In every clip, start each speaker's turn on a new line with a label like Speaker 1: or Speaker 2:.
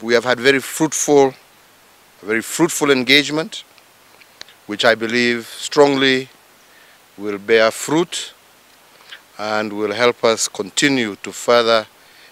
Speaker 1: We have had very fruitful engagement, which I believe strongly will bear fruit and will help us continue to further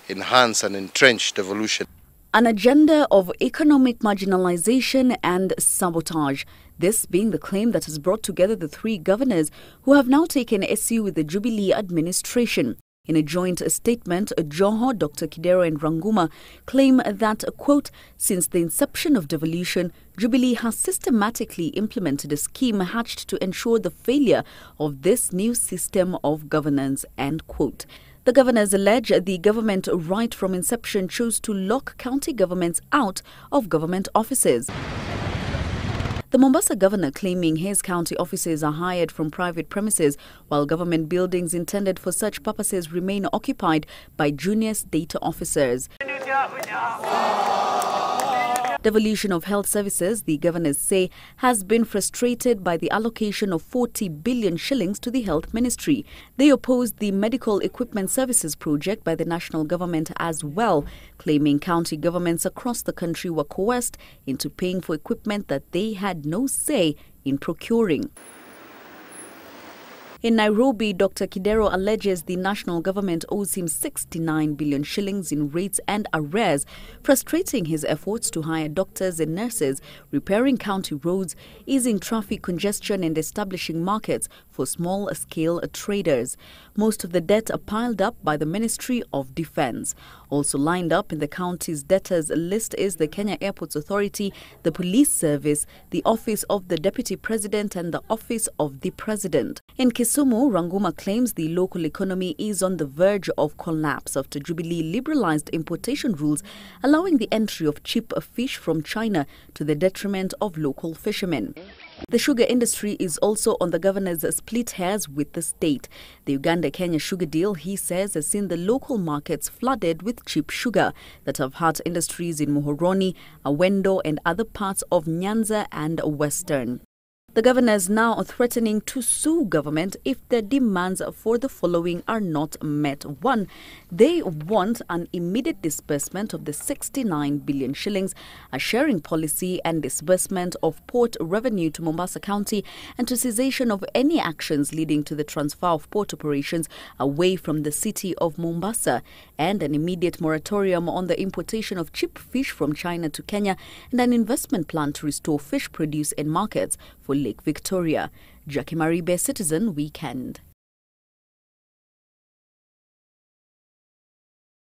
Speaker 1: enhance and entrench devolution.
Speaker 2: An agenda of economic marginalization and sabotage. This being the claim that has brought together the three governors who have now taken issue with the Jubilee administration. In a joint statement, Joho, Dr. Kidero and Ranguma claim that, quote, since the inception of devolution, Jubilee has systematically implemented a scheme hatched to ensure the failure of this new system of governance, end quote. The governors allege the government right from inception chose to lock county governments out of government offices. The Mombasa governor claiming his county offices are hired from private premises, while government buildings intended for such purposes remain occupied by junior state officers. Devolution of health services, the governors say, has been frustrated by the allocation of 40 billion shillings to the health ministry. They opposed the medical equipment services project by the national government as well, claiming county governments across the country were coerced into paying for equipment that they had no say in procuring. In Nairobi, Dr. Kidero alleges the national government owes him 69 billion shillings in rates and arrears, frustrating his efforts to hire doctors and nurses, repairing county roads, easing traffic congestion and establishing markets for small-scale traders. Most of the debt are piled up by the Ministry of Defence. Also lined up in the county's debtors list is the Kenya Airports Authority, the Police Service, the Office of the Deputy President and the Office of the President. In Kisumu, Ranguma claims the local economy is on the verge of collapse after Jubilee liberalized importation rules, allowing the entry of cheap fish from China to the detriment of local fishermen. The sugar industry is also on the governor's split hairs with the state. The Uganda-Kenya sugar deal, he says, has seen the local markets flooded with cheap sugar that have hurt industries in Muhoroni, Awendo and other parts of Nyanza and Western. The governors now are threatening to sue government if their demands for the following are not met. 1. They want an immediate disbursement of the 69 billion shillings, a sharing policy and disbursement of port revenue to Mombasa County, and to cessation of any actions leading to the transfer of port operations away from the city of Mombasa, and an immediate moratorium on the importation of cheap fish from China to Kenya, and an investment plan to restore fish produce and markets for Lake Victoria. Jacky Maribe, Citizen Weekend.